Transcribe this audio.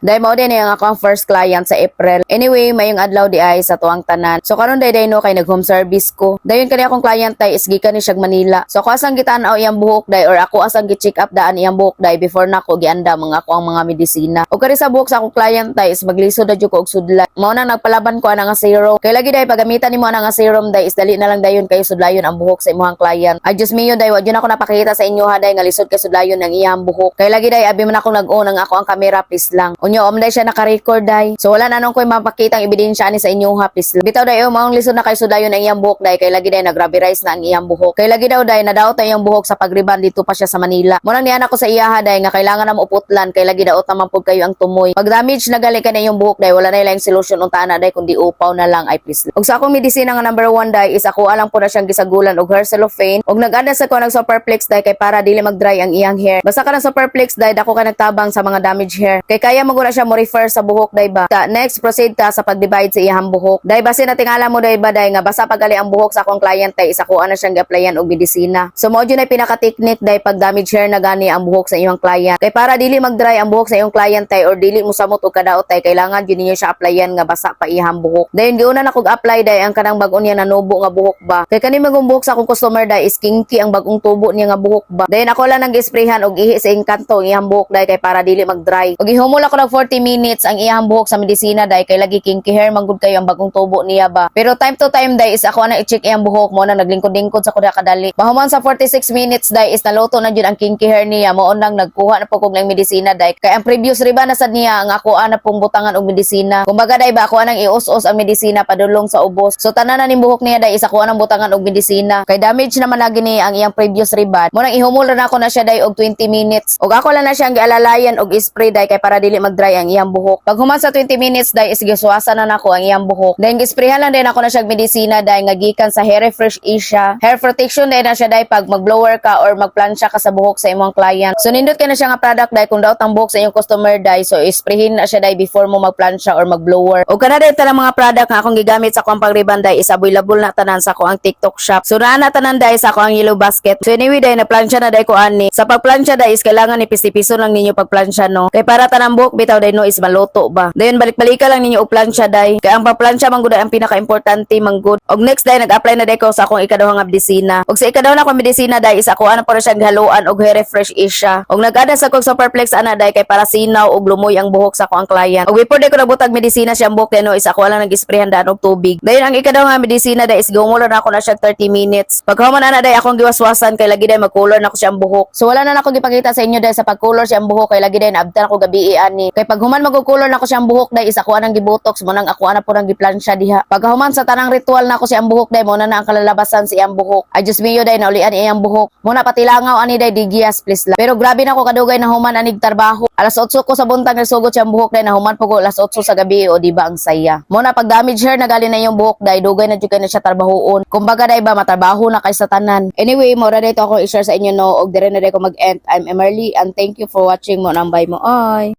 Dahil mao din ang ako ang first client sa April. Anyway, mayong adlaw di ay sa tuang tanan. So karon day no kay nag home service ko. Dayon kani akong client tay is gikan ni siya Manila. So ako asang gitan-aw iyang buhok day or ako asang gi-check up daan iyang buhok day before na ko gianda mga ako ang mga medisina. O kani sa buhok sa akong client tay is maglisod na jud ko og sudlan. Mao nang nagpalaban ko ana nga serum. Kay lagi day pagamitan nimo ana nga serum day is dali na lang dayon kayo sudlayon ang buhok sa imong client. Ay Diyos mio day wa jud ako napakita sa inyo ha day nga lisod kay sudlayon ang iyang buhok. Kay lagi day abi man ako nag-on ang ako ang camera please lang. Unyo day siya naka-record day. So wala na nung ko'y mapakita ang ebidensya ani sa inyong hapis. Bitaw day maong lisod na kay sudayon ang iyang buhok day kay lagi day nagrabirize na ang iyang buhok. Kay lagi daw day nadaot ang iyang buhok sa pagriban dito pa siya sa Manila. Munang niana ko sa iyaha day nga kailangan na mauputlan kay lagi daot naman pud kayo ang tumoy. Pag damage na gali ka na iyong buhok day wala na ilang solution unta na day kundi upaw na lang ay please. Og sa akong medisina nga number 1 day is ako alang po na siyang gisagulan og hair cellophane og nag-ada sa ko nag superflex day kay para dili mag-dry ang iyang hair. Basta ka ng superflex day dako ka nagtabang sa mga damage hair. Kay kaya magura siya mo refer sa buhok day ba. Next proceed ka sa pag-divide sa iyang buhok. Day base na tingala mo day ba day nga basta pagali ang buhok sa akong client day isa ko ana siyang gi-applyan og medisina. So mao jud ay pinaka-technique day pag damage hair na gani ang buhok sa iyong client. Kay para dili mag-dry ang buhok sa iyong client day or dili mo samot og kadaot day kailangan jud niyo siya applyan nga basa pa iyang buhok. Dayon giuna na kog apply day ang kanang bag-o niya nanubo nga buhok ba. Kay kani magong buhok sa akong customer day is kinky ang bagong tubo niya nga buhok ba. Dayon ako lang nag-sprayhan og ihi sa engkanto ang iyang buhok day kay para dili mag-dry. Og ihumol ako ng 40 minutes ang iyang buhok sa medisina day kay lagi kinky hair manggod kayo ang bagong tubo niya ba. Pero time to time day is ako na i-check iyang buhok mo na naglingkod-lingkod sa kuda kadali. Mahuman sa 46 minutes day is naluto na jud ang kinky hair niya mo nang nagkuha na po kog ng medisina day. Kay ang previous riba na sad niya ang ako ana pong butangan og medisina. Kumbaga day ba ako anang ius-us ang medisina padulong sa ubos. So tanan na ning buhok niya day is ako anang butangan og medisina. Kay damage naman lagi ni ang iyang previous riba. Mo nang ihumol na ako na siya day og 20 minutes. Og ako lang na siyang gialalayan og spray day kay para dili mag-dry ang iyang buhok. Pag human sa 20 minutes day is giswasan na nako ang iyang buhok. Then gisprayhan lang din ako na siya medisina day nga gikan sa Hair Refresh Asia. Hair protection day na siya day pag mag-blower ka or magplansya ka sa buhok sa imong client. So nindot kay na siya nga product day kung daot ang buhok sa imong customer day so isprayhin na siya day before mo magplansya or mag-blower. Og kana day tanang mga product nga akong gigamit sa akong pagriban day is available na tanan sa akong TikTok shop. So naa na tanan day sa akong yellow basket. So anyway day na plansya na day ko ani. Sa pagplansya day is kailangan ni piso lang ninyo pagplansya no. Kay para tanang buhok bitaw day no is maluto ba. Dayon balik-balik lang ninyo og plansya day. Kay ang pagplansya man gud ang pinaka-importante man gud. Og next day nag-apply na day ko sa akong ikaduhang nga medisina. Og sa ikaduhang na akong medisina day is ako ana para siya gihaluan og Hair Refresh Asia. Og nag-ada sa kog superflex ana day kay para sinaw og lumoy ang buhok sa akong client. Og before day ko nagbutag medisina siyang buhok day no is ako lang nag-sprayhan daan og tubig. Dayon ang ikaduhang nga medisina day is gumulo na ako na siya 30 minutes. Paghuman ana day akong giwaswasan kay lagi day mag-color na ko siyang buhok. So wala na nako gipakita sa inyo day sa pag-color siyang buhok kay lagi day naabtan ako gabi ani. Kay paghuman mag-color na ko siyang buhok day is ako anang gibotox mo nang ako ana po nang giplansya diha. Paghuman sa tanang ritual na ko siyang buhok day mo na ang kalalabasan sa iyang buhok. Ay Diyos mio day naulian iyang buhok. Muna patilangaw ani day digias please lang. Pero grabe na ko kadugay na human anig trabaho. Alas 8 ko sa buntag nasugot siyang buhok day na human po ko alas 8 sa gabi o di ba ang saya. Muna pag damage hair na gali na yung buhok day dugay na jud kay na siya trabahoon. Kumbaga day ba matrabaho na kay sa tanan. Anyway, mo ra day to ako i-share sa inyo no og dire na day ko mag-end. I'm Emerly and thank you for watching mo nang bye mo. Oy.